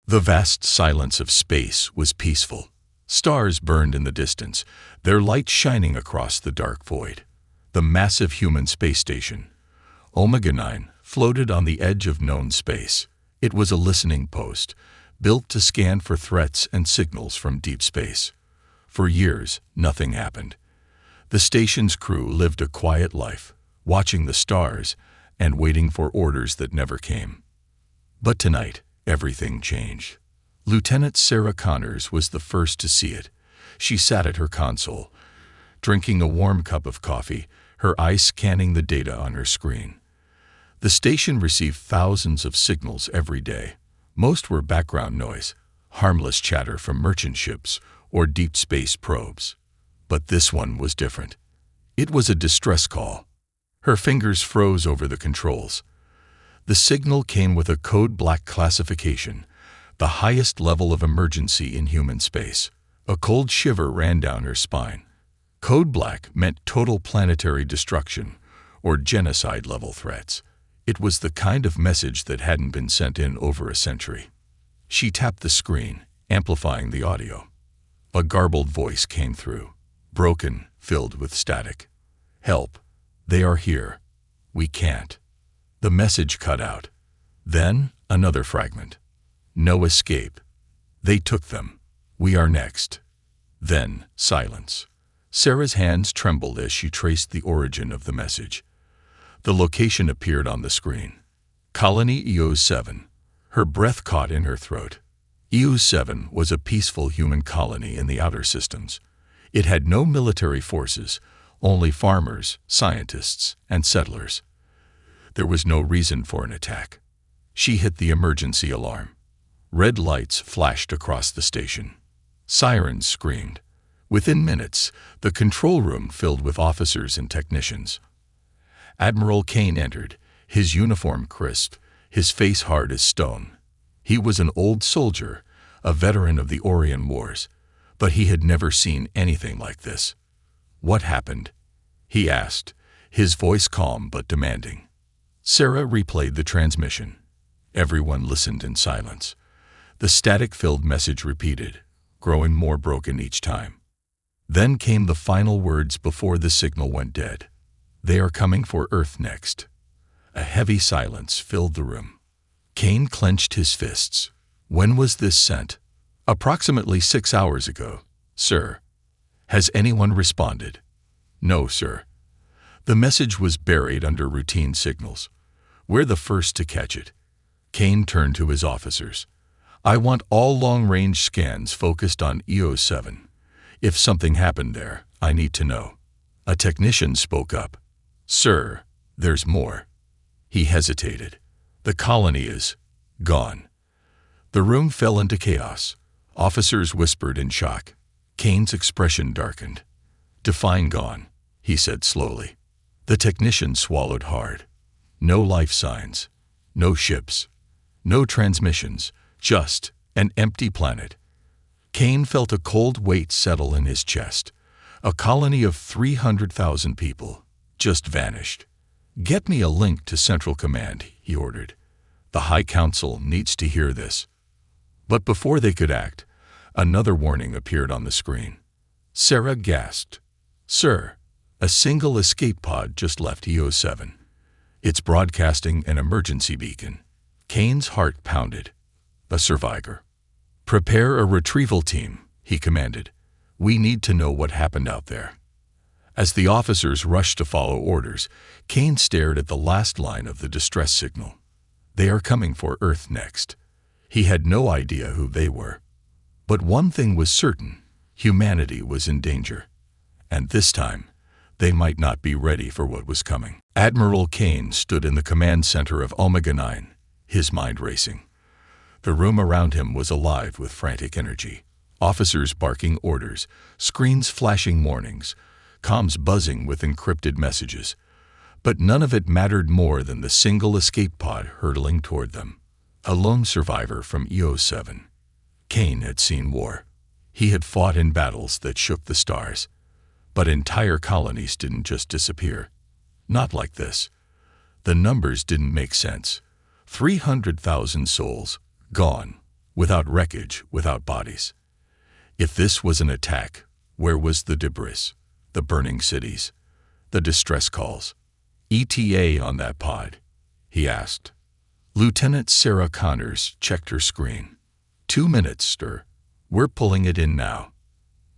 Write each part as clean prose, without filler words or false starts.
The vast silence of space was peaceful. Stars burned in the distance, their light shining across the dark void. The massive human space station, Omega-9, floated on the edge of known space. It was a listening post, built to scan for threats and signals from deep space. For years, nothing happened. The station's crew lived a quiet life, watching the stars and waiting for orders that never came. But tonight, everything changed. Lieutenant Sarah Connors was the first to see it. She sat at her console, drinking a warm cup of coffee, her eyes scanning the data on her screen. The station received thousands of signals every day. Most were background noise, harmless chatter from merchant ships or deep space probes. But this one was different. It was a distress call. Her fingers froze over the controls. The signal came with a code black classification, the highest level of emergency in human space. A cold shiver ran down her spine. Code black meant total planetary destruction or genocide-level threats. It was the kind of message that hadn't been sent in over a century. She tapped the screen, amplifying the audio. A garbled voice came through, broken, filled with static. "Help. They are here. We can't." The message cut out. Then, another fragment. "No escape. They took them. We are next." Then, silence. Sarah's hands trembled as she traced the origin of the message. The location appeared on the screen. Colony EO7. Her breath caught in her throat. EO7 was a peaceful human colony in the outer systems. It had no military forces, only farmers, scientists, and settlers. There was no reason for an attack. She hit the emergency alarm. Red lights flashed across the station. Sirens screamed. Within minutes, the control room filled with officers and technicians. Admiral Kane entered, his uniform crisp, his face hard as stone. He was an old soldier, a veteran of the Orion Wars, but he had never seen anything like this. "What happened?" he asked, his voice calm but demanding. Sarah replayed the transmission. Everyone listened in silence. The static-filled message repeated, growing more broken each time. Then came the final words before the signal went dead. "They are coming for Earth next." A heavy silence filled the room. Kane clenched his fists. "When was this sent?" "Approximately 6 hours ago, sir." "Has anyone responded?" "No, sir." The message was buried under routine signals. "We're the first to catch it." Kane turned to his officers. "I want all long-range scans focused on EO7. If something happened there, I need to know." A technician spoke up. "Sir, there's more." He hesitated. "The colony is gone." The room fell into chaos. Officers whispered in shock. Kane's expression darkened. "Define gone," he said slowly. The technician swallowed hard. No life signs, no ships, no transmissions, just an empty planet. Kane felt a cold weight settle in his chest. A colony of 300,000 people just vanished. "Get me a link to Central Command," he ordered. "The High Council needs to hear this." But before they could act, another warning appeared on the screen. Sarah gasped. "Sir, a single escape pod just left EO7. It's broadcasting an emergency beacon." Kane's heart pounded. A survivor. "Prepare a retrieval team," he commanded. "We need to know what happened out there." As the officers rushed to follow orders, Kane stared at the last line of the distress signal. "They are coming for Earth next." He had no idea who they were. But one thing was certain: humanity was in danger. And this time, they might not be ready for what was coming. Admiral Kane stood in the command center of Omega-9, his mind racing. The room around him was alive with frantic energy. Officers barking orders, screens flashing warnings, comms buzzing with encrypted messages. But none of it mattered more than the single escape pod hurtling toward them. A lone survivor from EO7. Kane had seen war. He had fought in battles that shook the stars. But entire colonies didn't just disappear. Not like this. The numbers didn't make sense. 300,000 souls, gone, without wreckage, without bodies. If this was an attack, where was the debris, the burning cities, the distress calls? ETA on that pod, he asked. Lieutenant Sarah Connors checked her screen. 2 minutes, sir. We're pulling it in now.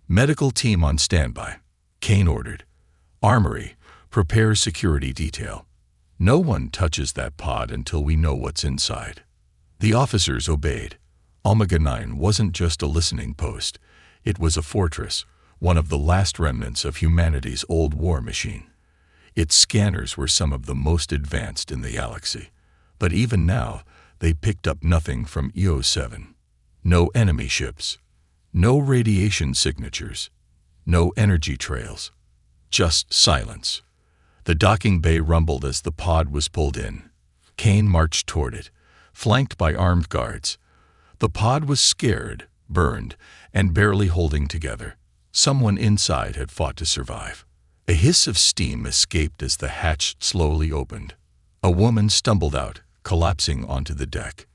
Medical team on standby, Kane ordered. Armory, prepare security detail. No one touches that pod until we know what's inside. The officers obeyed. Omega 9 wasn't just a listening post. It was a fortress, one of the last remnants of humanity's old war machine. Its scanners were some of the most advanced in the galaxy. But even now, they picked up nothing from EO7. No enemy ships. No radiation signatures. No energy trails. Just silence. The docking bay rumbled as the pod was pulled in. Kane marched toward it, flanked by armed guards. The pod was scared, burned, and barely holding together. Someone inside had fought to survive. A hiss of steam escaped as the hatch slowly opened. A woman stumbled out, collapsing onto the deck.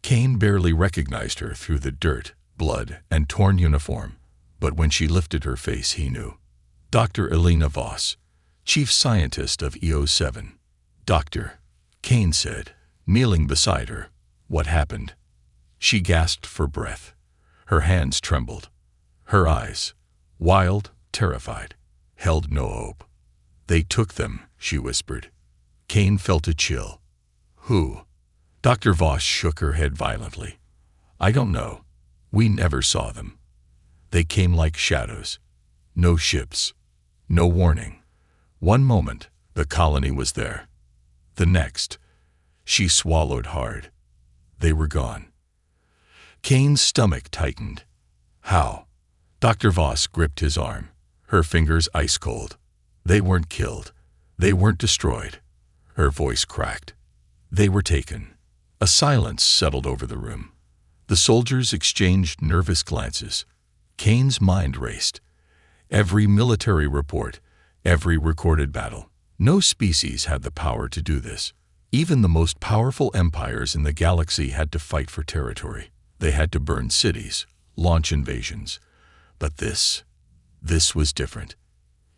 Kane barely recognized her through the dirt, blood, and torn uniform, but when she lifted her face he knew. Dr. Elena Voss, chief scientist of EO7. Doctor, Kane said, kneeling beside her. What happened? She gasped for breath. Her hands trembled. Her eyes, wild, terrified, held no hope. They took them, she whispered. Kane felt a chill. Who? Dr. Voss shook her head violently. I don't know. We never saw them. They came like shadows. No ships. No warning. One moment, the colony was there. The next, she swallowed hard. They were gone. Kane's stomach tightened. How? Dr. Voss gripped his arm, her fingers ice cold. They weren't killed. They weren't destroyed. Her voice cracked. They were taken. A silence settled over the room. The soldiers exchanged nervous glances. Kane's mind raced. Every military report, every recorded battle. No species had the power to do this. Even the most powerful empires in the galaxy had to fight for territory. They had to burn cities, launch invasions. But this was different.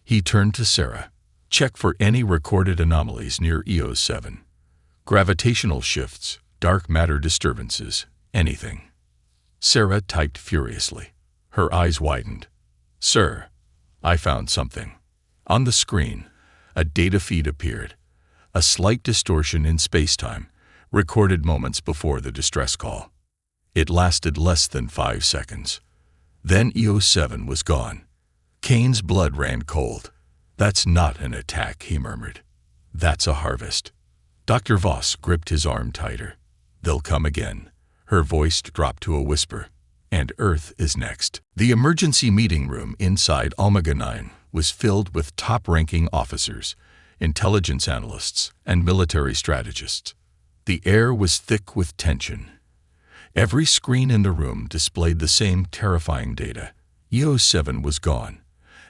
He turned to Sarah. Check for any recorded anomalies near EO7. Gravitational shifts, dark matter disturbances, anything. Sarah typed furiously. Her eyes widened. Sir, I found something. On the screen, a data feed appeared. A slight distortion in spacetime, recorded moments before the distress call. It lasted less than 5 seconds. Then EO7 was gone. Kane's blood ran cold. That's not an attack, he murmured. That's a harvest. Dr. Voss gripped his arm tighter. They'll come again. Her voice dropped to a whisper. And Earth is next. The emergency meeting room inside Omega 9 was filled with top-ranking officers, intelligence analysts, and military strategists. The air was thick with tension. Every screen in the room displayed the same terrifying data. EO7 was gone,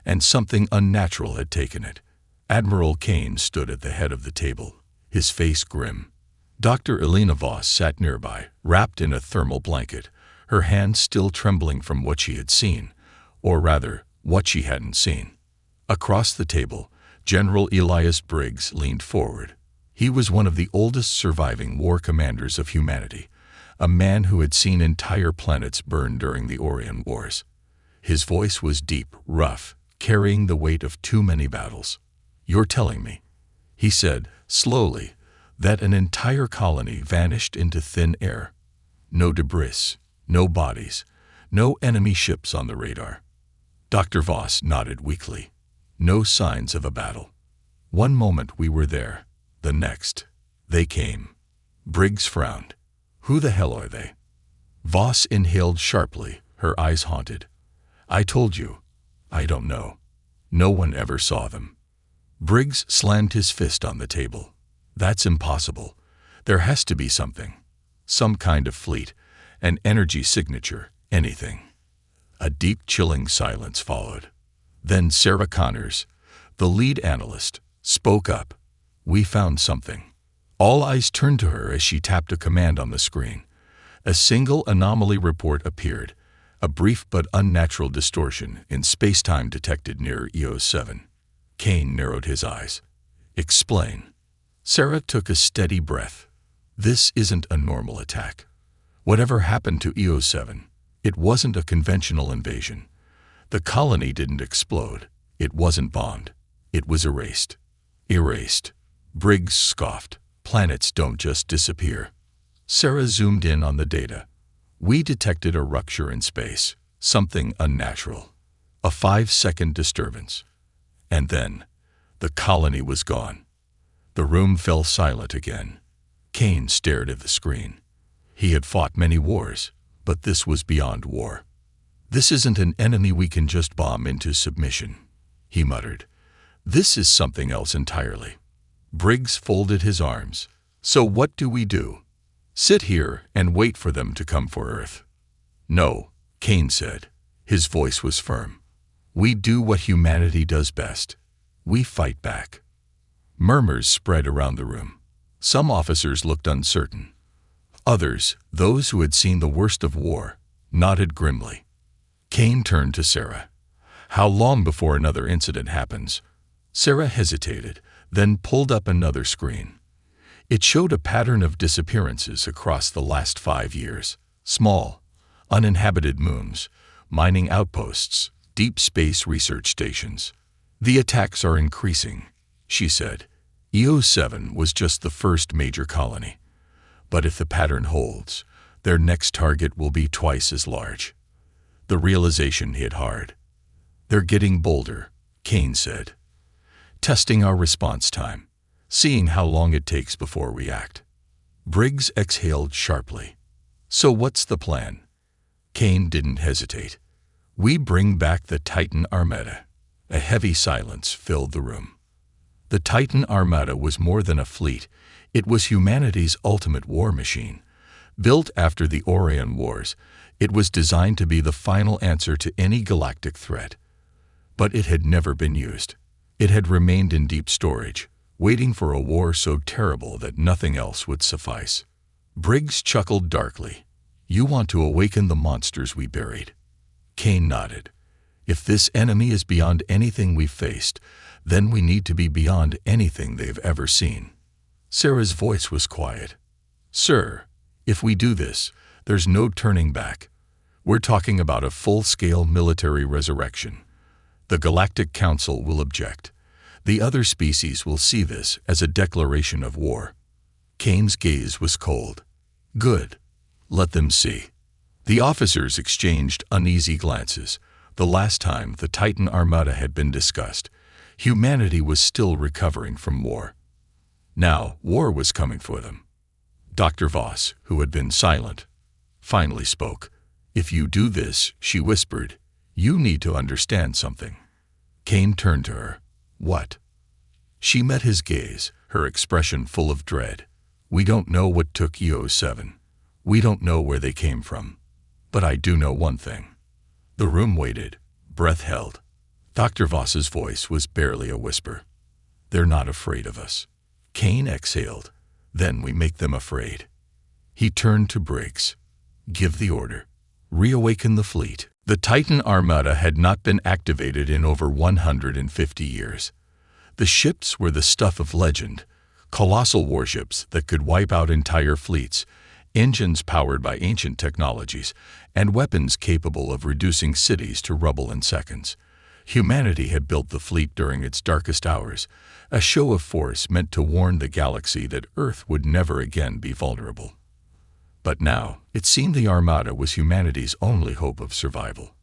and something unnatural had taken it. Admiral Kane stood at the head of the table, his face grim. Dr. Elena Voss sat nearby, wrapped in a thermal blanket, her hands still trembling from what she had seen, or rather, what she hadn't seen. Across the table, General Elias Briggs leaned forward. He was one of the oldest surviving war commanders of humanity, a man who had seen entire planets burn during the Orion Wars. His voice was deep, rough, carrying the weight of too many battles. You're telling me, he said, slowly, that an entire colony vanished into thin air. No debris, no bodies, no enemy ships on the radar. Dr. Voss nodded weakly. No signs of a battle. One moment we were there, the next, they came. Briggs frowned. Who the hell are they? Voss inhaled sharply, her eyes haunted. I told you, I don't know. No one ever saw them. Briggs slammed his fist on the table. That's impossible. There has to be something. Some kind of fleet, an energy signature, anything. A deep, chilling silence followed. Then Sarah Connors, the lead analyst, spoke up. We found something. All eyes turned to her as she tapped a command on the screen. A single anomaly report appeared, a brief but unnatural distortion in space-time detected near EO7. Kane narrowed his eyes. Explain. Sarah took a steady breath. This isn't a normal attack. Whatever happened to EO7, it wasn't a conventional invasion. The colony didn't explode. It wasn't bombed. It was erased. Erased. Briggs scoffed. Planets don't just disappear. Sarah zoomed in on the data. We detected a rupture in space, something unnatural. A 5-second disturbance. And then, the colony was gone. The room fell silent again. Kane stared at the screen. He had fought many wars, but this was beyond war. This isn't an enemy we can just bomb into submission, he muttered. This is something else entirely. Briggs folded his arms. So what do we do? Sit here and wait for them to come for Earth? No, Kane said. His voice was firm. We do what humanity does best. We fight back. Murmurs spread around the room. Some officers looked uncertain. Others, those who had seen the worst of war, nodded grimly. Kane turned to Sarah. How long before another incident happens? Sarah hesitated, then pulled up another screen. It showed a pattern of disappearances across the last 5 years. Small, uninhabited moons, mining outposts, deep space research stations. The attacks are increasing, she said. EO7 was just the first major colony. But if the pattern holds, their next target will be twice as large. The realization hit hard. They're getting bolder, Kane said. Testing our response time, seeing how long it takes before we act. Briggs exhaled sharply. So what's the plan? Kane didn't hesitate. We bring back the Titan Armada. A heavy silence filled the room. The Titan Armada was more than a fleet. It was humanity's ultimate war machine. Built after the Orion Wars, it was designed to be the final answer to any galactic threat. But it had never been used. It had remained in deep storage, waiting for a war so terrible that nothing else would suffice. Briggs chuckled darkly. You want to awaken the monsters we buried. Kane nodded. If this enemy is beyond anything we've faced, then we need to be beyond anything they've ever seen. Sarah's voice was quiet. Sir, if we do this, there's no turning back. We're talking about a full-scale military resurrection. The Galactic Council will object. The other species will see this as a declaration of war. Kane's gaze was cold. Good. Let them see. The officers exchanged uneasy glances. The last time the Titan Armada had been discussed, humanity was still recovering from war. Now, war was coming for them. Dr. Voss, who had been silent, finally spoke. If you do this, she whispered, you need to understand something. Kane turned to her. What? She met his gaze, her expression full of dread. We don't know what took EO7. We don't know where they came from. But I do know one thing. The room waited, breath held. Dr. Voss's voice was barely a whisper. They're not afraid of us. Kane exhaled. Then we make them afraid. He turned to Briggs. Give the order. Reawaken the fleet. The Titan Armada had not been activated in over 150 years. The ships were the stuff of legend, colossal warships that could wipe out entire fleets, engines powered by ancient technologies, and weapons capable of reducing cities to rubble in seconds. Humanity had built the fleet during its darkest hours, a show of force meant to warn the galaxy that Earth would never again be vulnerable. But now, it seemed the Armada was humanity's only hope of survival.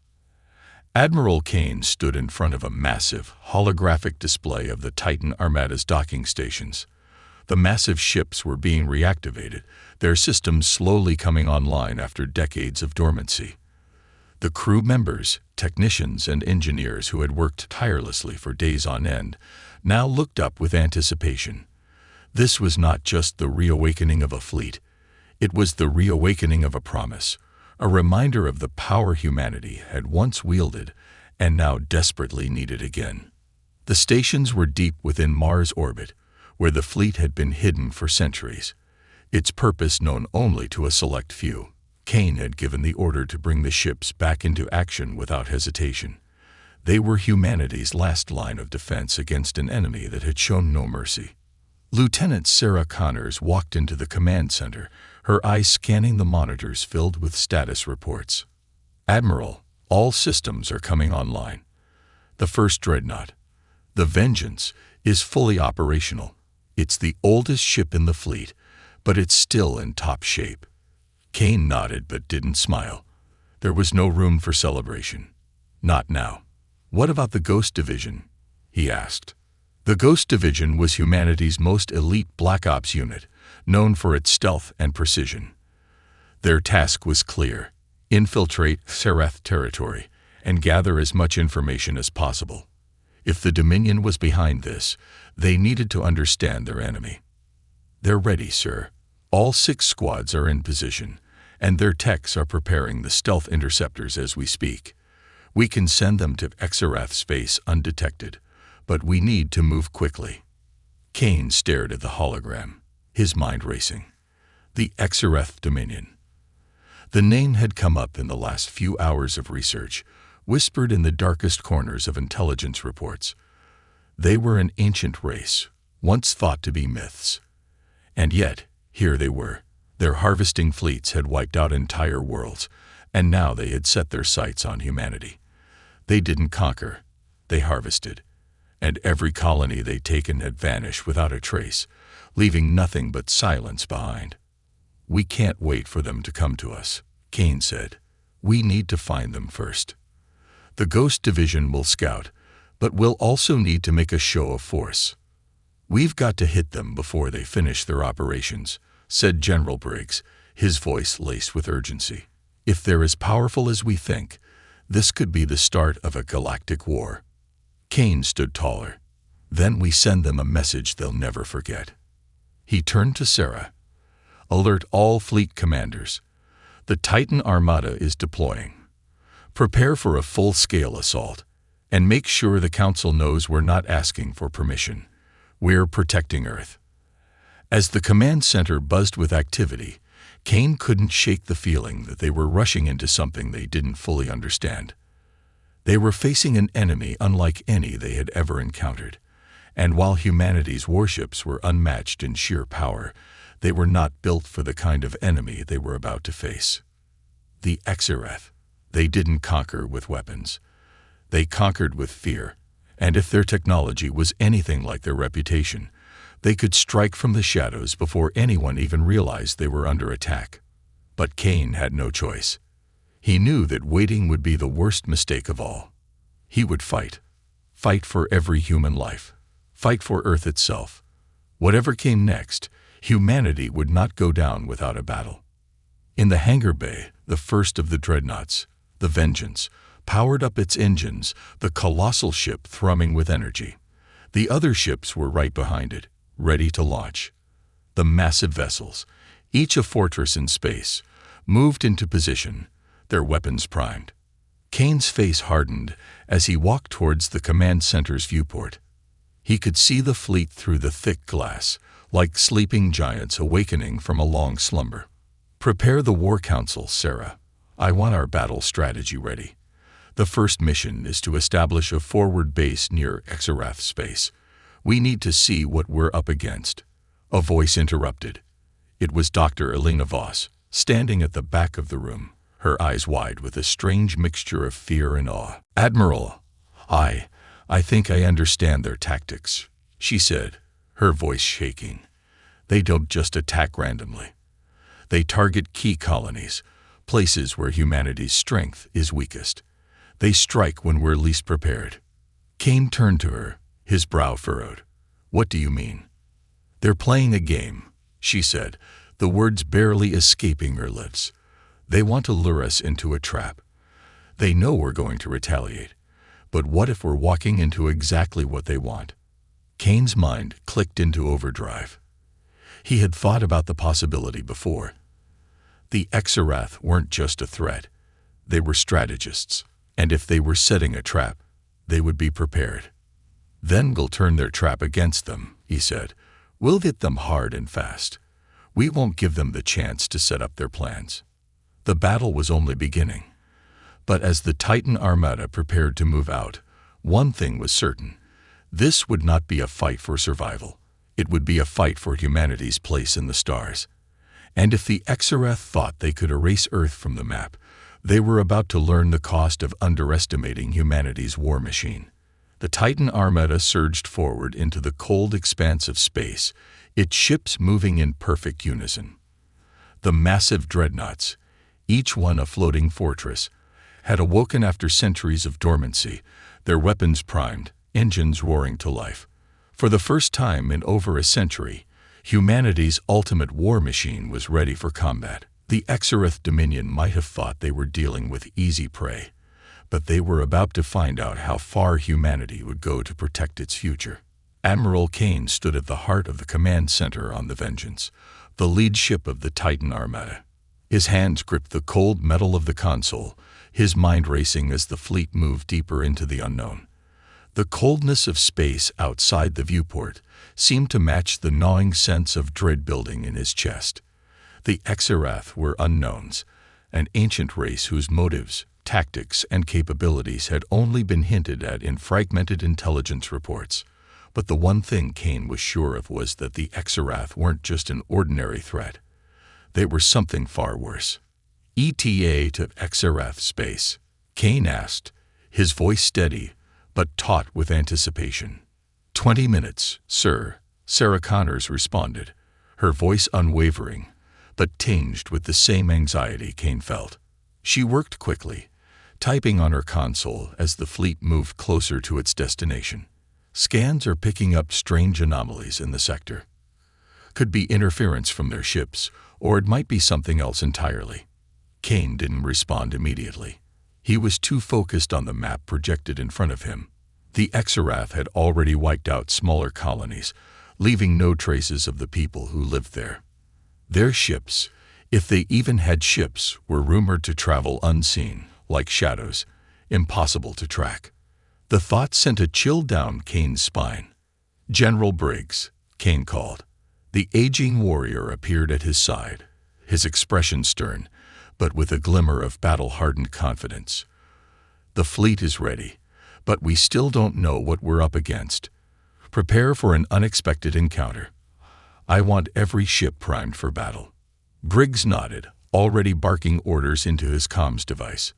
Admiral Kane stood in front of a massive, holographic display of the Titan Armada's docking stations. The massive ships were being reactivated, their systems slowly coming online after decades of dormancy. The crew members, technicians, and engineers who had worked tirelessly for days on end now looked up with anticipation. This was not just the reawakening of a fleet. It was the reawakening of a promise, a reminder of the power humanity had once wielded and now desperately needed again. The stations were deep within Mars' orbit, where the fleet had been hidden for centuries, its purpose known only to a select few. Kane had given the order to bring the ships back into action without hesitation. They were humanity's last line of defense against an enemy that had shown no mercy. Lieutenant Sarah Connors walked into the command center, her eyes scanning the monitors filled with status reports. "Admiral, all systems are coming online. The first dreadnought, the Vengeance, is fully operational. It's the oldest ship in the fleet, but it's still in top shape." Kane nodded but didn't smile. There was no room for celebration. Not now. "What about the Ghost Division?" he asked. The Ghost Division was humanity's most elite Black Ops unit, known for its stealth and precision. Their task was clear: infiltrate Seraph territory and gather as much information as possible. If the Dominion was behind this, they needed to understand their enemy. "They're ready, sir. All 6 squads are in position, and their techs are preparing the stealth interceptors as we speak. We can send them to Exarath space undetected, but we need to move quickly." Kane stared at the hologram, his mind racing. The Exarath Dominion. The name had come up in the last few hours of research, whispered in the darkest corners of intelligence reports. They were an ancient race, once thought to be myths. And yet, here they were. Their harvesting fleets had wiped out entire worlds, and now they had set their sights on humanity. They didn't conquer, they harvested, and every colony they'd taken had vanished without a trace, leaving nothing but silence behind. "We can't wait for them to come to us," Kane said. "We need to find them first. The Ghost Division will scout, but we'll also need to make a show of force. We've got to hit them before they finish their operations," said General Briggs, his voice laced with urgency. "If they're as powerful as we think, this could be the start of a galactic war." Kane stood taller. "Then we send them a message they'll never forget." He turned to Sarah. "Alert all fleet commanders. The Titan Armada is deploying. Prepare for a full-scale assault, and make sure the Council knows we're not asking for permission. We're protecting Earth." As the command center buzzed with activity, Kane couldn't shake the feeling that they were rushing into something they didn't fully understand. They were facing an enemy unlike any they had ever encountered, and while humanity's warships were unmatched in sheer power, they were not built for the kind of enemy they were about to face. The Exarath. They didn't conquer with weapons. They conquered with fear, and if their technology was anything like their reputation, they could strike from the shadows before anyone even realized they were under attack. But Kane had no choice. He knew that waiting would be the worst mistake of all. He would fight. Fight for every human life. Fight for Earth itself. Whatever came next, humanity would not go down without a battle. In the hangar bay, the first of the dreadnoughts, the Vengeance, powered up its engines, the colossal ship thrumming with energy. The other ships were right behind it, ready to launch. The massive vessels, each a fortress in space, moved into position, their weapons primed. Kane's face hardened as he walked towards the command center's viewport. He could see the fleet through the thick glass, like sleeping giants awakening from a long slumber. "Prepare the War Council, Sarah. I want our battle strategy ready. The first mission is to establish a forward base near Exarath space. We need to see what we're up against." A voice interrupted. It was Dr. Elena Voss, standing at the back of the room, her eyes wide with a strange mixture of fear and awe. "Admiral, I think I understand their tactics," she said, her voice shaking. "They don't just attack randomly. They target key colonies, places where humanity's strength is weakest. They strike when we're least prepared." Kane turned to her, his brow furrowed. "What do you mean?" "They're playing a game," she said, the words barely escaping her lips. "They want to lure us into a trap. They know we're going to retaliate. But what if we're walking into exactly what they want?" Kane's mind clicked into overdrive. He had thought about the possibility before. The Exarath weren't just a threat. They were strategists, and if they were setting a trap, they would be prepared. "Then we'll turn their trap against them," he said. "We'll hit them hard and fast. We won't give them the chance to set up their plans." The battle was only beginning. But as the Titan Armada prepared to move out, one thing was certain. This would not be a fight for survival. It would be a fight for humanity's place in the stars. And if the Exareth thought they could erase Earth from the map, they were about to learn the cost of underestimating humanity's war machine. The Titan Armada surged forward into the cold expanse of space, its ships moving in perfect unison. The massive dreadnoughts, each one a floating fortress, had awoken after centuries of dormancy, their weapons primed, engines roaring to life. For the first time in over a century, humanity's ultimate war machine was ready for combat. The Exareth Dominion might have thought they were dealing with easy prey, but they were about to find out how far humanity would go to protect its future. Admiral Kane stood at the heart of the command center on the Vengeance, the lead ship of the Titan Armada. His hands gripped the cold metal of the console, his mind racing as the fleet moved deeper into the unknown. The coldness of space outside the viewport seemed to match the gnawing sense of dread building in his chest. The Exareth were unknowns, an ancient race whose motives, tactics, and capabilities had only been hinted at in fragmented intelligence reports. But the one thing Kane was sure of was that the Exareth weren't just an ordinary threat. They were something far worse. ETA to Exareth space, Kane asked, his voice steady, but taut with anticipation. 20 minutes, sir, Sarah Connors responded, her voice unwavering, but tinged with the same anxiety Kane felt. She worked quickly, typing on her console as the fleet moved closer to its destination. Scans are picking up strange anomalies in the sector. Could be interference from their ships, or it might be something else entirely. Kane didn't respond immediately. He was too focused on the map projected in front of him. The Exareth had already wiped out smaller colonies, leaving no traces of the people who lived there. Their ships, if they even had ships, were rumored to travel unseen, like shadows, impossible to track. The thought sent a chill down Kane's spine. General Briggs, Kane called. The aging warrior appeared at his side, his expression stern, but with a glimmer of battle-hardened confidence. The fleet is ready, but we still don't know what we're up against. Prepare for an unexpected encounter. I want every ship primed for battle. Briggs nodded, already barking orders into his comms device.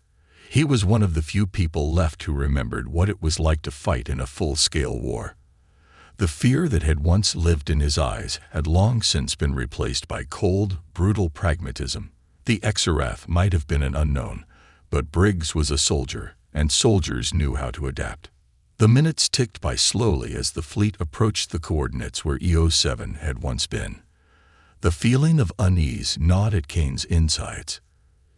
He was one of the few people left who remembered what it was like to fight in a full-scale war. The fear that had once lived in his eyes had long since been replaced by cold, brutal pragmatism. The Exareth might have been an unknown, but Briggs was a soldier, and soldiers knew how to adapt. The minutes ticked by slowly as the fleet approached the coordinates where EO7 had once been. The feeling of unease gnawed at Kane's insides.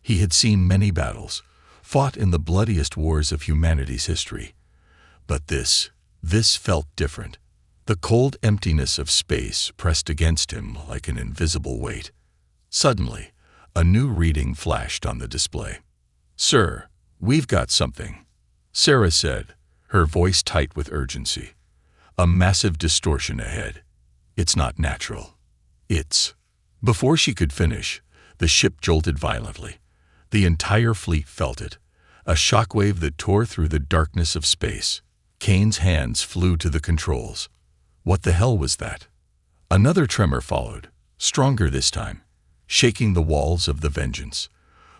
He had seen many battles, fought in the bloodiest wars of humanity's history. But this felt different. The cold emptiness of space pressed against him like an invisible weight. Suddenly, a new reading flashed on the display. "Sir, we've got something," Sarah said, her voice tight with urgency. "A massive distortion ahead. It's not natural. It's..." Before she could finish, the ship jolted violently. The entire fleet felt it, a shockwave that tore through the darkness of space. Kane's hands flew to the controls. What the hell was that? Another tremor followed, stronger this time, shaking the walls of the Vengeance.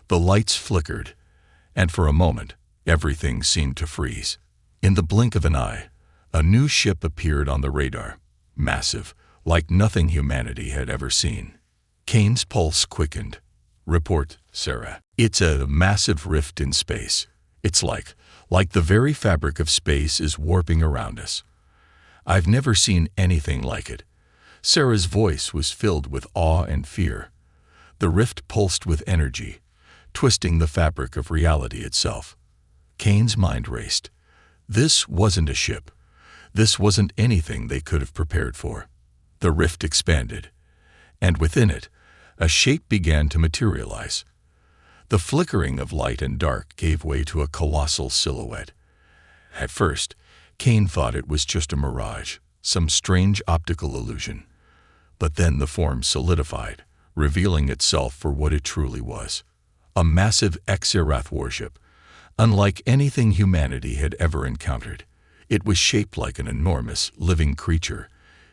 The lights flickered, and for a moment, everything seemed to freeze. In the blink of an eye, a new ship appeared on the radar, massive, like nothing humanity had ever seen. Kane's pulse quickened. "Report, Sarah. It's a massive rift in space. It's like the very fabric of space is warping around us. I've never seen anything like it." Sarah's voice was filled with awe and fear. The rift pulsed with energy, twisting the fabric of reality itself. Kane's mind raced. This wasn't a ship. This wasn't anything they could have prepared for. The rift expanded, and within it, a shape began to materialize. The flickering of light and dark gave way to a colossal silhouette. At first, Kane thought it was just a mirage, some strange optical illusion. But then the form solidified, revealing itself for what it truly was. a massive Xerath warship, unlike anything humanity had ever encountered. It was shaped like an enormous, living creature,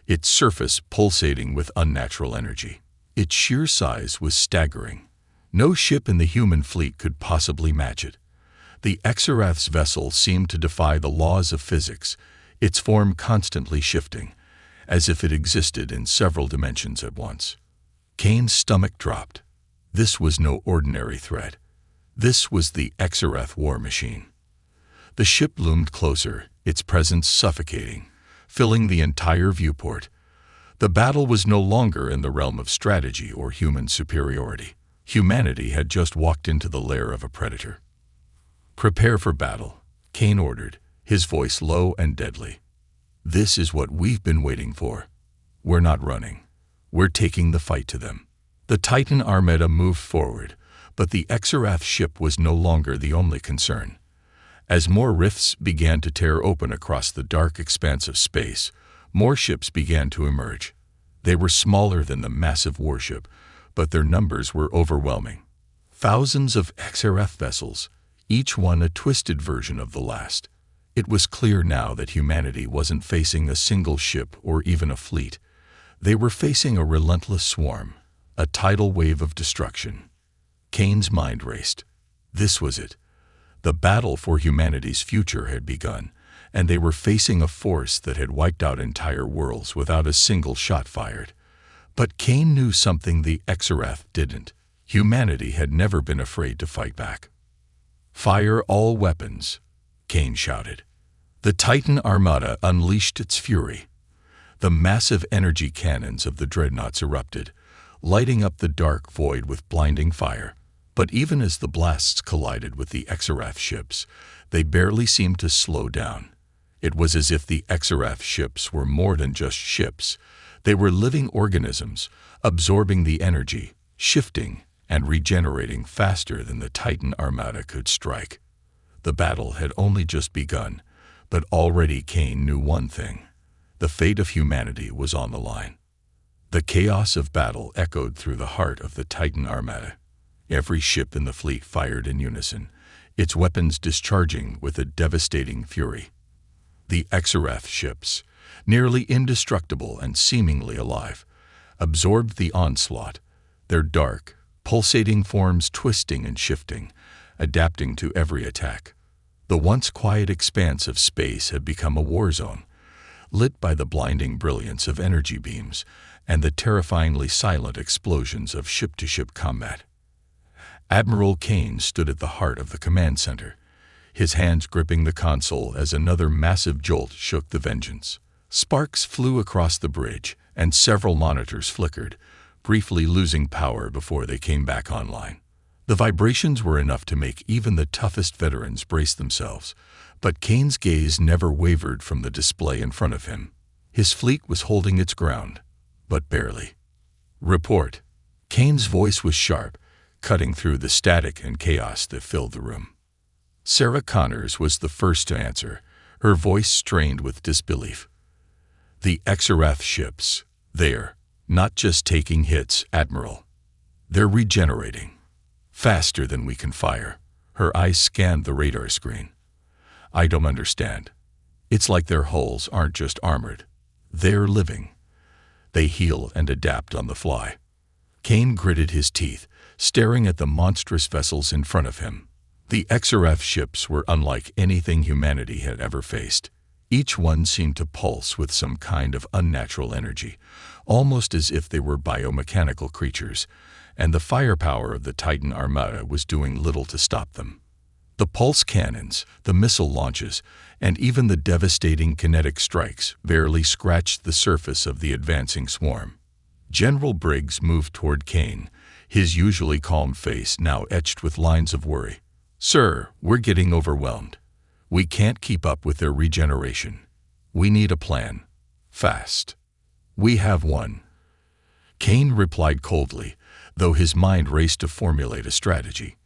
its surface pulsating with unnatural energy. Its sheer size was staggering. No ship in the human fleet could possibly match it. The Xerath's vessel seemed to defy the laws of physics, its form constantly shifting, as if it existed in several dimensions at once. Kane's stomach dropped. This was no ordinary threat. This was the Xerath war machine. The ship loomed closer, its presence suffocating, filling the entire viewport. The battle was no longer in the realm of strategy or human superiority. Humanity had just walked into the lair of a predator. "Prepare for battle," Kane ordered, his voice low and deadly. "This is what we've been waiting for. We're not running. We're taking the fight to them." The Titan Armada moved forward, but the Xerath ship was no longer the only concern. As more rifts began to tear open across the dark expanse of space, more ships began to emerge. They were smaller than the massive warship, but their numbers were overwhelming. Thousands of Xerath vessels, each one a twisted version of the last. It was clear now that humanity wasn't facing a single ship or even a fleet. They were facing a relentless swarm, a tidal wave of destruction. Kane's mind raced. This was it. The battle for humanity's future had begun, and they were facing a force that had wiped out entire worlds without a single shot fired. But Kane knew something the Xerath didn't. Humanity had never been afraid to fight back. "Fire all weapons," Kane shouted. The Titan Armada unleashed its fury. The massive energy cannons of the dreadnoughts erupted, lighting up the dark void with blinding fire. But even as the blasts collided with the Xerath ships, they barely seemed to slow down. It was as if the Xerath ships were more than just ships. They were living organisms, absorbing the energy, shifting, and regenerating faster than the Titan Armada could strike. The battle had only just begun, but already Kane knew one thing. The fate of humanity was on the line. The chaos of battle echoed through the heart of the Titan Armada. Every ship in the fleet fired in unison, its weapons discharging with a devastating fury. The Xerath ships, nearly indestructible and seemingly alive, absorbed the onslaught, their dark, pulsating forms twisting and shifting, adapting to every attack. The once quiet expanse of space had become a war zone, lit by the blinding brilliance of energy beams and the terrifyingly silent explosions of ship-to-ship combat. Admiral Kane stood at the heart of the command center, his hands gripping the console as another massive jolt shook the Vengeance. Sparks flew across the bridge, and several monitors flickered, briefly losing power before they came back online. The vibrations were enough to make even the toughest veterans brace themselves, but Kane's gaze never wavered from the display in front of him. His fleet was holding its ground, but barely. "Report." Kane's voice was sharp, cutting through the static and chaos that filled the room. Sarah Connors was the first to answer, her voice strained with disbelief. "The Xerath ships, they're not just taking hits, Admiral. They're regenerating. Faster than we can fire." Her eyes scanned the radar screen. "I don't understand. It's like their hulls aren't just armored. They're living. They heal and adapt on the fly." Kane gritted his teeth, staring at the monstrous vessels in front of him. The Xerath ships were unlike anything humanity had ever faced. Each one seemed to pulse with some kind of unnatural energy, almost as if they were biomechanical creatures, and the firepower of the Titan Armada was doing little to stop them. The pulse cannons, the missile launches, and even the devastating kinetic strikes barely scratched the surface of the advancing swarm. General Briggs moved toward Kane, his usually calm face now etched with lines of worry. "Sir, we're getting overwhelmed. We can't keep up with their regeneration. We need a plan. Fast." "We have one," Kane replied coldly, though his mind raced to formulate a strategy.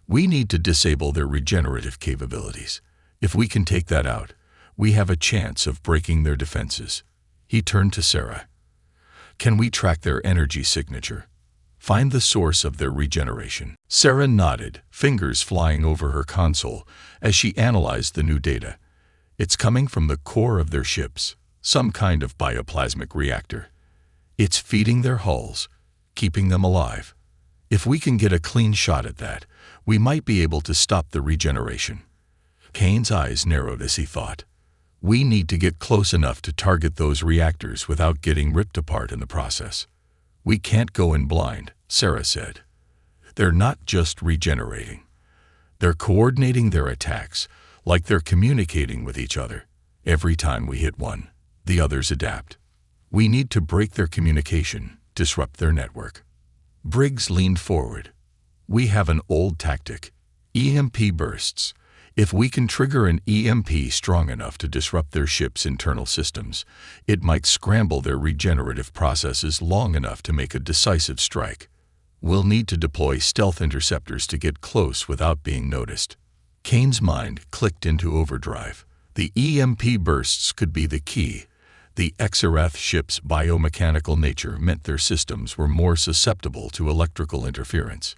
"We need to disable their regenerative capabilities. If we can take that out, we have a chance of breaking their defenses." He turned to Sarah. "Can we track their energy signature?" Find the source of their regeneration. Sarah nodded, fingers flying over her console as she analyzed the new data. It's coming from the core of their ships, some kind of bioplasmic reactor. It's feeding their hulls, keeping them alive. If we can get a clean shot at that, we might be able to stop the regeneration. Kane's eyes narrowed as he thought. We need to get close enough to target those reactors without getting ripped apart in the process. We can't go in blind, Sarah said. They're not just regenerating. They're coordinating their attacks, like they're communicating with each other. Every time we hit one, the others adapt. We need to break their communication, disrupt their network. Briggs leaned forward. We have an old tactic, EMP bursts. If we can trigger an EMP strong enough to disrupt their ship's internal systems, it might scramble their regenerative processes long enough to make a decisive strike. We'll need to deploy stealth interceptors to get close without being noticed. Kane's mind clicked into overdrive. The EMP bursts could be the key. The Xerath ship's biomechanical nature meant their systems were more susceptible to electrical interference.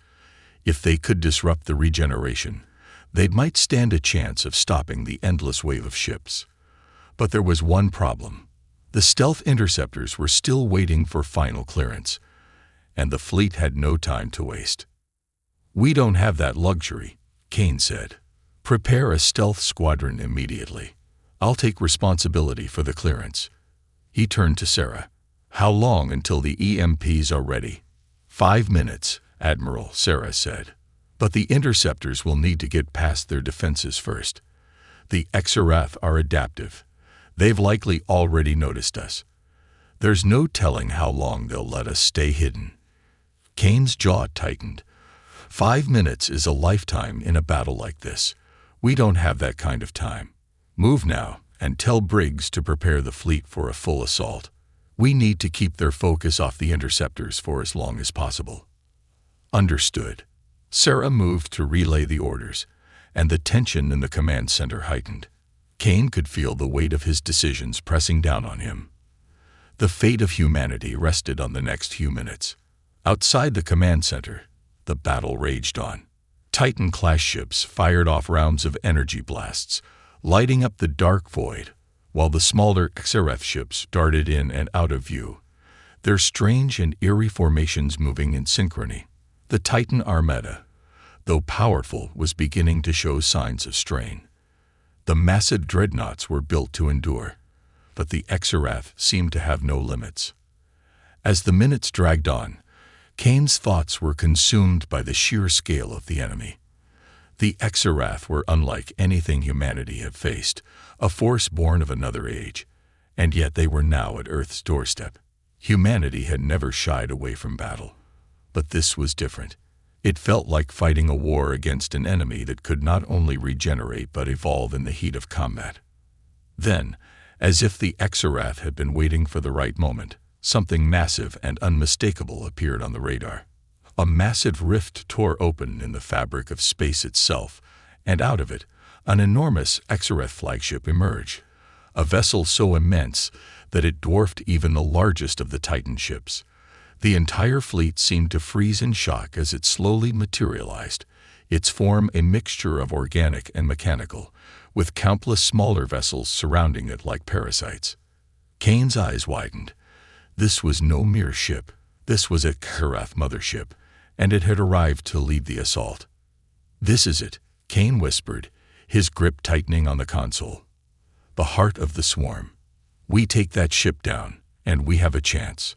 If they could disrupt the regeneration, they might stand a chance of stopping the endless wave of ships. But there was one problem. The stealth interceptors were still waiting for final clearance, and the fleet had no time to waste. We don't have that luxury, Kane said. Prepare a stealth squadron immediately. I'll take responsibility for the clearance. He turned to Sarah. How long until the EMPs are ready? 5 minutes, Admiral, Sarah said. But the interceptors will need to get past their defenses first. The Xerath are adaptive. They've likely already noticed us. There's no telling how long they'll let us stay hidden. Kane's jaw tightened. 5 minutes is a lifetime in a battle like this. We don't have that kind of time. Move now and tell Briggs to prepare the fleet for a full assault. We need to keep their focus off the interceptors for as long as possible. Understood. Sarah moved to relay the orders, and the tension in the command center heightened. Kane could feel the weight of his decisions pressing down on him. The fate of humanity rested on the next few minutes. Outside the command center, the battle raged on. Titan-class ships fired off rounds of energy blasts, lighting up the dark void, while the smaller Xerath ships darted in and out of view, their strange and eerie formations moving in synchrony. The Titan Armada, though powerful, was beginning to show signs of strain. The massive dreadnoughts were built to endure, but the Xerath seemed to have no limits. As the minutes dragged on, Kane's thoughts were consumed by the sheer scale of the enemy. The Xerath were unlike anything humanity had faced, a force born of another age, and yet they were now at Earth's doorstep. Humanity had never shied away from battle. But this was different. It felt like fighting a war against an enemy that could not only regenerate but evolve in the heat of combat. Then, as if the Xerath had been waiting for the right moment, something massive and unmistakable appeared on the radar. A massive rift tore open in the fabric of space itself, and out of it, an enormous Xerath flagship emerged, a vessel so immense that it dwarfed even the largest of the Titan ships. The entire fleet seemed to freeze in shock as it slowly materialized, its form a mixture of organic and mechanical, with countless smaller vessels surrounding it like parasites. Kane's eyes widened. This was no mere ship. This was a Xerath mothership, and it had arrived to lead the assault. "This is it," Kane whispered, his grip tightening on the console. "The heart of the swarm. We take that ship down, and we have a chance."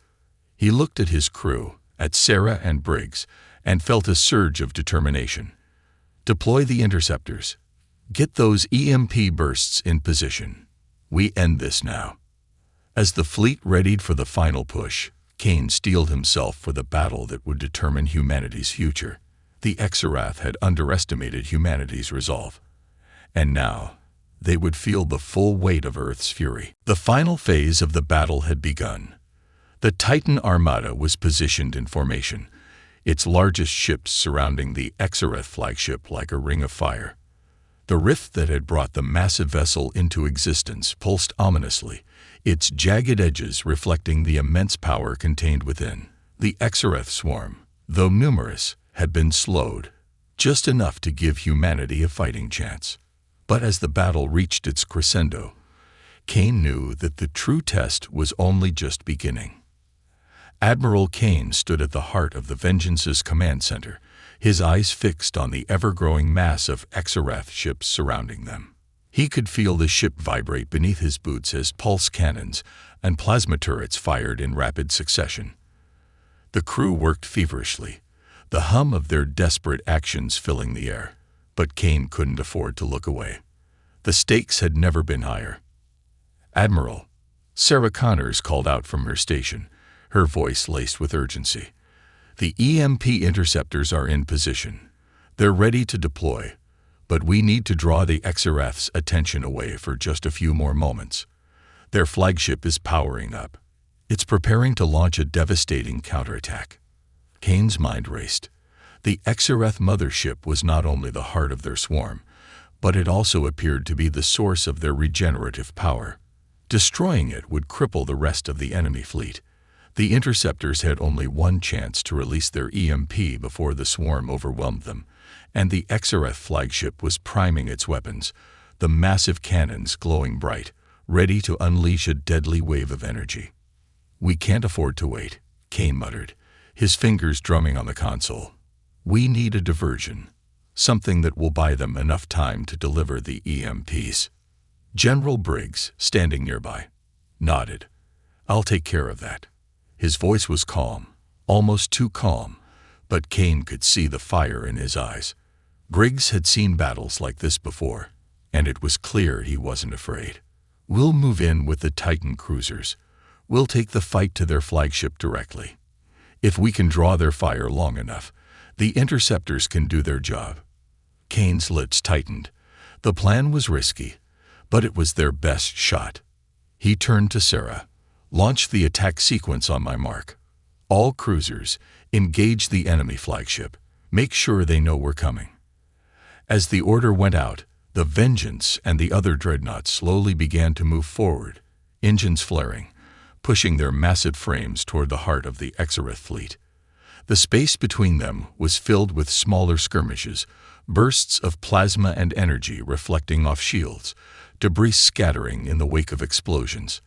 He looked at his crew, at Sarah and Briggs, and felt a surge of determination. "Deploy the interceptors. Get those EMP bursts in position. We end this now." As the fleet readied for the final push, Kane steeled himself for the battle that would determine humanity's future. The Xerath had underestimated humanity's resolve, and now they would feel the full weight of Earth's fury. The final phase of the battle had begun. The Titan Armada was positioned in formation, its largest ships surrounding the Xerath flagship like a ring of fire. The rift that had brought the massive vessel into existence pulsed ominously, its jagged edges reflecting the immense power contained within. The Xerath swarm, though numerous, had been slowed, just enough to give humanity a fighting chance. But as the battle reached its crescendo, Kane knew that the true test was only just beginning. Admiral Kane stood at the heart of the Vengeance's command center, his eyes fixed on the ever-growing mass of Exareth ships surrounding them. He could feel the ship vibrate beneath his boots as pulse cannons and plasma turrets fired in rapid succession. The crew worked feverishly, the hum of their desperate actions filling the air, but Kane couldn't afford to look away. The stakes had never been higher. "Admiral," Sarah Connors called out from her station, her voice laced with urgency. "The EMP interceptors are in position. They're ready to deploy, but we need to draw the Exareth's attention away for just a few more moments. Their flagship is powering up. It's preparing to launch a devastating counterattack." Kane's mind raced. The Exareth mothership was not only the heart of their swarm, but it also appeared to be the source of their regenerative power. Destroying it would cripple the rest of the enemy fleet. The interceptors had only one chance to release their EMP before the swarm overwhelmed them, and the Exareth flagship was priming its weapons, the massive cannons glowing bright, ready to unleash a deadly wave of energy. "We can't afford to wait," Kane muttered, his fingers drumming on the console. "We need a diversion, something that will buy them enough time to deliver the EMPs." General Briggs, standing nearby, nodded. "I'll take care of that." His voice was calm, almost too calm, but Kane could see the fire in his eyes. Briggs had seen battles like this before, and it was clear he wasn't afraid. "We'll move in with the Titan cruisers. We'll take the fight to their flagship directly. If we can draw their fire long enough, the interceptors can do their job." Kane's lips tightened. The plan was risky, but it was their best shot. He turned to Sarah. "Launch the attack sequence on my mark. All cruisers, engage the enemy flagship. Make sure they know we're coming." As the order went out, the Vengeance and the other dreadnoughts slowly began to move forward, engines flaring, pushing their massive frames toward the heart of the Exareth fleet. The space between them was filled with smaller skirmishes, bursts of plasma and energy reflecting off shields, debris scattering in the wake of explosions.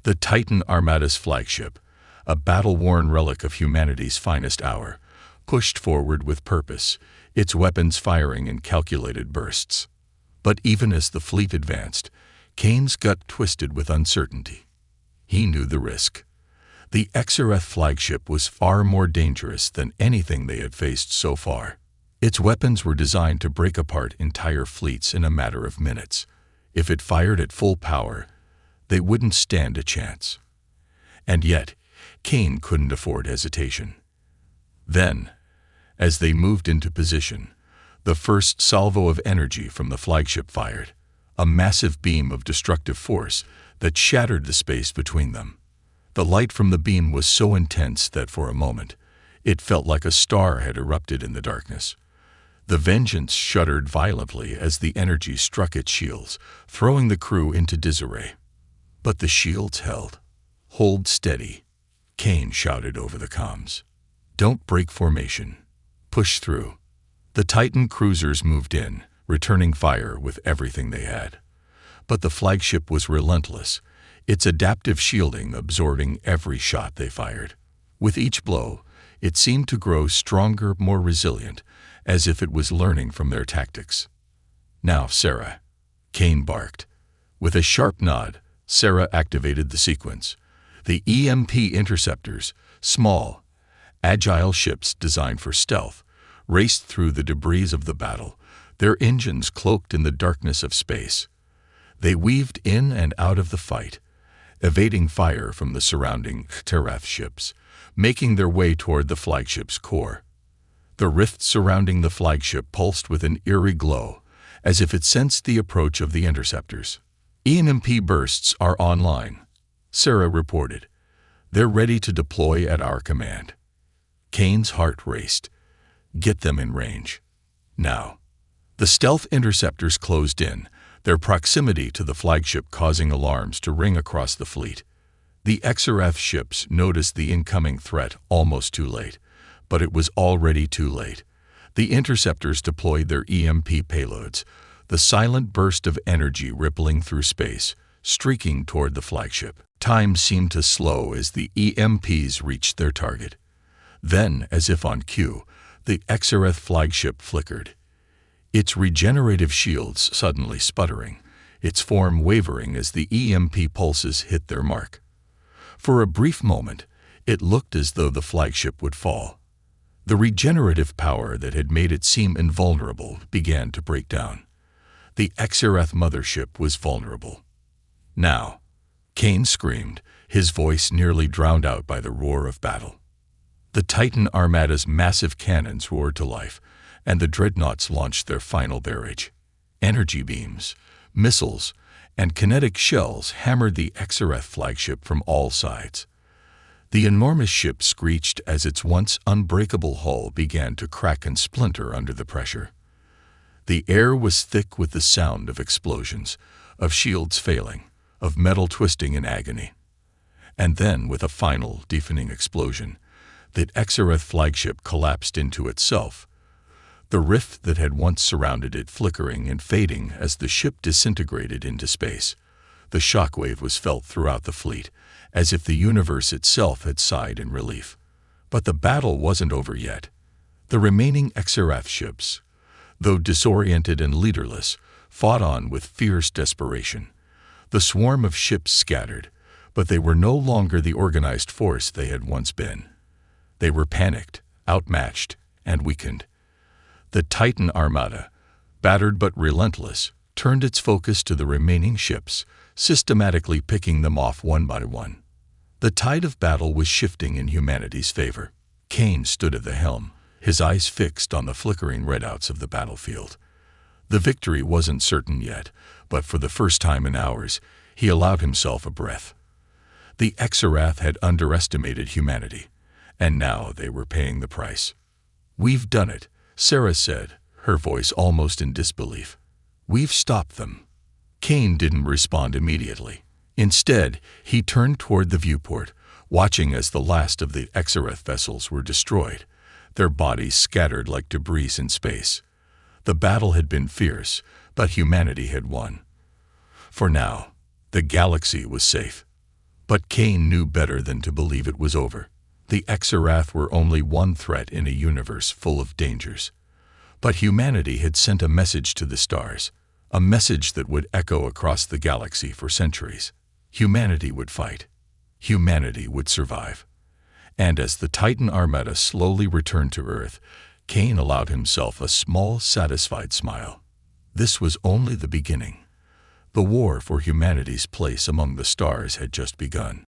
The Titan Armada's flagship, a battle-worn relic of humanity's finest hour, pushed forward with purpose, its weapons firing in calculated bursts. But even as the fleet advanced, Kane's gut twisted with uncertainty. He knew the risk. The Exareth flagship was far more dangerous than anything they had faced so far. Its weapons were designed to break apart entire fleets in a matter of minutes. If it fired at full power, they wouldn't stand a chance. And yet, Kane couldn't afford hesitation. Then, as they moved into position, the first salvo of energy from the flagship fired, a massive beam of destructive force that shattered the space between them. The light from the beam was so intense that for a moment, it felt like a star had erupted in the darkness. The Vengeance shuddered violently as the energy struck its shields, throwing the crew into disarray. But the shields held. "Hold steady," Kane shouted over the comms. "Don't break formation. Push through." The Titan cruisers moved in, returning fire with everything they had. But the flagship was relentless, its adaptive shielding absorbing every shot they fired. With each blow, it seemed to grow stronger, more resilient, as if it was learning from their tactics. "Now, Sarah," Kane barked. With a sharp nod, Sarah activated the sequence. The EMP interceptors, small, agile ships designed for stealth, raced through the debris of the battle, their engines cloaked in the darkness of space. They weaved in and out of the fight, evading fire from the surrounding Exareth ships, making their way toward the flagship's core. The rift surrounding the flagship pulsed with an eerie glow, as if it sensed the approach of the interceptors. "EMP bursts are online," Sarah reported. "They're ready to deploy at our command." Kane's heart raced. Get them in range. Now. The stealth interceptors closed in, their proximity to the flagship causing alarms to ring across the fleet. The Exareth ships noticed the incoming threat almost too late, But it was already too late. The interceptors deployed their EMP payloads, the silent burst of energy rippling through space, streaking toward the flagship. Time seemed to slow as the EMPs reached their target. Then, as if on cue, the Exareth flagship flickered, its regenerative shields suddenly sputtering, its form wavering as the EMP pulses hit their mark. For a brief moment, it looked as though the flagship would fall. The regenerative power that had made it seem invulnerable began to break down. The Exareth mothership was vulnerable. Now, Kane screamed, his voice nearly drowned out by the roar of battle. The Titan Armada's massive cannons roared to life, and the dreadnoughts launched their final barrage. Energy beams, missiles, and kinetic shells hammered the Exareth flagship from all sides. The enormous ship screeched as its once unbreakable hull began to crack and splinter under the pressure. The air was thick with the sound of explosions, of shields failing, of metal twisting in agony. And then, with a final, deafening explosion, the Exareth flagship collapsed into itself, the rift that had once surrounded it flickering and fading as the ship disintegrated into space. The shockwave was felt throughout the fleet, as if the universe itself had sighed in relief. But the battle wasn't over yet. The remaining Exareth ships, though disoriented and leaderless, fought on with fierce desperation. The swarm of ships scattered, but they were no longer the organized force they had once been. They were panicked, outmatched, and weakened. The Titan Armada, battered but relentless, turned its focus to the remaining ships, systematically picking them off one by one. The tide of battle was shifting in humanity's favor. Kane stood at the helm, his eyes fixed on the flickering redouts of the battlefield. The victory wasn't certain yet, but for the first time in hours, he allowed himself a breath. The Exareth had underestimated humanity, and now they were paying the price. "We've done it," Sarah said, her voice almost in disbelief. "We've stopped them." Kane didn't respond immediately. Instead, he turned toward the viewport, watching as the last of the Exareth vessels were destroyed, their bodies scattered like debris in space. The battle had been fierce, but humanity had won. For now, the galaxy was safe. But Kane knew better than to believe it was over. The Exareth were only one threat in a universe full of dangers. But humanity had sent a message to the stars, a message that would echo across the galaxy for centuries. Humanity would fight. Humanity would survive. And as the Titan Armada slowly returned to Earth, Kane allowed himself a small, satisfied smile. This was only the beginning. The war for humanity's place among the stars had just begun.